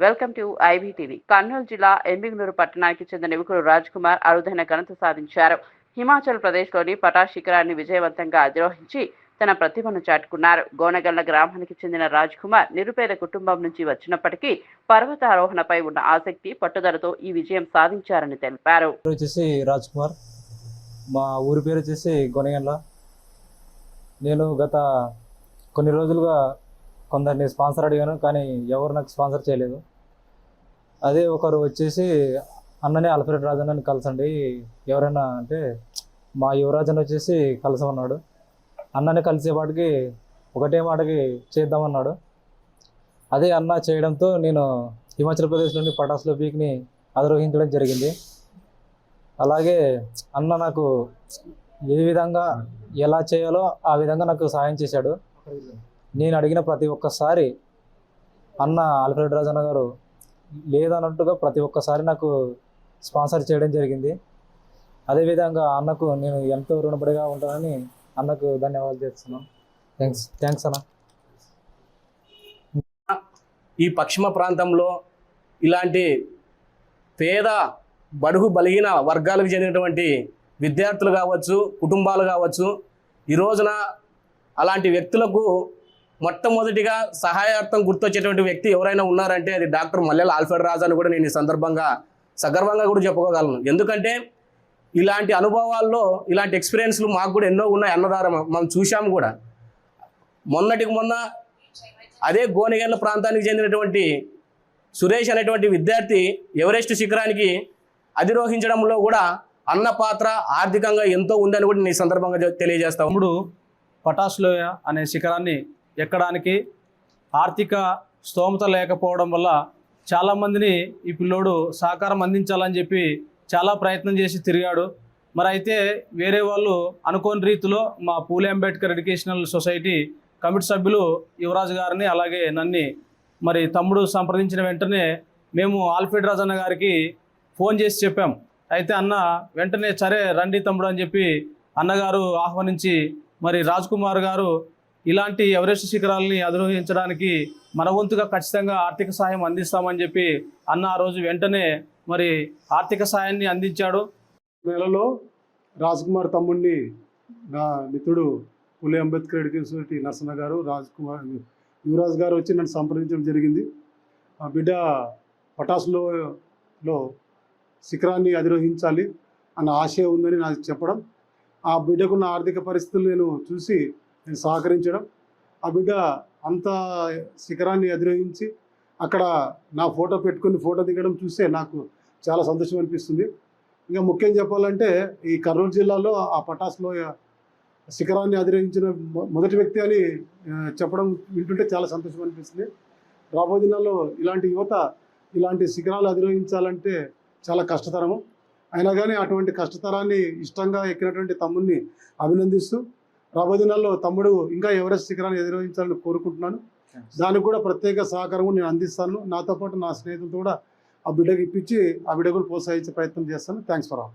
Welcome to IBTV. Kurnool జిల్లా ఎంబిగనూరు పట్టణానికి చెందిన యువకుడు రాజ్ కుమార్ అరుదైన ఘనత సాధించారు. హిమాచల్ ప్రదేశ్లోని పటాస్ శిఖరాన్ని విజయవంతంగా అధిరోహించి తన ప్రతిభను చాటుకున్నారు. గోనగల్ల గ్రామానికి చెందిన రాజ్ కుమార్ నిరుపేద కుటుంబం నుంచి వచ్చినప్పటికీ పర్వతారోహణపై ఉన్న ఆసక్తి, పట్టుదలతో ఈ విజయం సాధించారని తెలిపారు. రాజ్ కుమార్, మా ఊరి పేరు వచ్చేసి గోనగల్ల. నేను గత కొన్ని రోజులుగా కొందరిని స్పాన్సర్ అడిగాను, కానీ ఎవరు నాకు స్పాన్సర్ చేయలేదు. అదే ఒకరు వచ్చేసి అన్ననే ఆల్ఫ్రెడ్ రాజన్నని కలసండి ఎవరైనా అంటే మా యువరాజన్ వచ్చేసి కలసమన్నాడు. అన్నని కలిసేపాటికి ఒకటే మాటకి చేద్దామన్నాడు. అదే అన్న చేయడంతో నేను హిమాచల్ ప్రదేశ్లోని పటాస్లో పీక్ని అధిరోహించడం జరిగింది. అలాగే అన్న నాకు ఏ విధంగా ఎలా చేయాలో ఆ విధంగా నాకు సహాయం చేశాడు. నేను అడిగిన ప్రతి ఒక్కసారి అన్న ఆల్ఫ్రెడ్ రాజన్న గారు లేదన్నట్టుగా ప్రతి ఒక్కసారి నాకు స్పాన్సర్ చేయడం జరిగింది. అదేవిధంగా అన్నకు నేను ఎంతో రుణపడిగా ఉంటానని అన్నకు ధన్యవాదాలు చేస్తున్నాను. థ్యాంక్స్ అన్న. ఈ పశ్చిమ ప్రాంతంలో ఇలాంటి పేద బడుగు బలిగిన వర్గాలకు చెందినటువంటి విద్యార్థులు కావచ్చు, కుటుంబాలు కావచ్చు, ఈ రోజున అలాంటి వ్యక్తులకు మొట్టమొదటిగా సహాయార్థం గుర్తొచ్చేటువంటి వ్యక్తి ఎవరైనా ఉన్నారంటే అది డాక్టర్ మల్లెల ఆల్ఫ్రెడ్ రాజు అని కూడా నేను ఈ సందర్భంగా సగర్వంగా కూడా చెప్పుకోగలను. ఎందుకంటే ఇలాంటి అనుభవాల్లో ఇలాంటి ఎక్స్పీరియన్స్లు మాకు కూడా ఎన్నో ఉన్నాయి. అన్నదారం మనం చూసాము కూడా. మొన్నటికి మొన్న అదే గోనెగండ్ల ప్రాంతానికి చెందినటువంటి సురేష్ అనేటువంటి విద్యార్థి ఎవరెస్ట్ శిఖరానికి అధిరోహించడంలో కూడా అన్న పాత్ర ఆర్థికంగా ఎంతో ఉందని కూడా నేను ఈ సందర్భంగా తెలియజేస్తాను. ఇప్పుడు పటాస్ లోయ అనే శిఖరాన్ని ఎక్కడానికి ఆర్థిక స్తోమత లేకపోవడం వల్ల చాలామందిని ఈ పిల్లోడు సహకారం అందించాలని చెప్పి చాలా ప్రయత్నం చేసి తిరిగాడు. మరి అయితే వేరే వాళ్ళు అనుకోని రీతిలో మా పూలే అంబేద్కర్ ఎడ్యుకేషనల్ సొసైటీ కమిటీ సభ్యులు యువరాజు గారిని అలాగే నన్ను మరి తమ్ముడు సంప్రదించిన వెంటనే మేము ఆల్ఫ్రెడ్ రాజన్న గారికి ఫోన్ చేసి చెప్పాం. అయితే అన్న వెంటనే సరే రండి తమ్ముడు అని చెప్పి అన్నగారు ఆహ్వానించి మరి రాజ్ కుమార్ గారు ఇలాంటి ఎవరెస్ట్ శిఖరాలని అధిరోహించడానికి మన వంతుగా ఖచ్చితంగా ఆర్థిక సహాయం అందిస్తామని చెప్పి అన్న ఆ రోజు వెంటనే మరి ఆర్థిక సహాయాన్ని అందించాడు. నెలలో రాజ్ కుమార్ తమ్ముడిని నా మిత్రుడు పూలే అంబేద్కర్ ఎడ్యుకేషన్ సొసైటీ నరసన్న గారు, యువరాజ్ గారు వచ్చి నన్ను సంప్రదించడం జరిగింది. ఆ బిడ్డ పటాస్లో శిఖరాన్ని అధిరోహించాలి అన్న ఆశయం ఉందని నాకు చెప్పడం, ఆ బిడ్డకున్న ఆర్థిక పరిస్థితులు నేను చూసి నేను సహకరించడం, ఆ బిడ్డ అంత శిఖరాన్ని అధిరోహించి అక్కడ నా ఫోటో పెట్టుకుని ఫోటో దిగడం చూస్తే నాకు చాలా సంతోషం అనిపిస్తుంది. ఇంకా ముఖ్యం చెప్పాలంటే ఈ కర్నూలు జిల్లాలో ఆ పటాస్లో శిఖరాన్ని అధిరోహించిన మొదటి వ్యక్తి అని చెప్పడం వింటుంటే చాలా సంతోషం అనిపిస్తుంది. రాబోయే దినాల్లో ఇలాంటి యువత ఇలాంటి శిఖరాలు అధిరోహించాలంటే చాలా కష్టతరము. అయినా కానీ అటువంటి కష్టతరాన్ని ఇష్టంగా ఎక్కినటువంటి తమ్ముడిని అభినందిస్తూ రాబోయే దినాల్లో తమ్ముడు ఇంకా ఎవరెస్ట్ శిఖరాన్ని అధిరోహించాలని కోరుకుంటున్నాను. దానికి కూడా ప్రత్యేక సహకారం నేను అందిస్తాను. నాతో పాటు నా స్నేహితులతో కూడా ఆ బిడ్డకి ఇప్పించి ఆ బిడ్డ కూడా ప్రోత్సహించే ప్రయత్నం చేస్తాను. Thanks for all.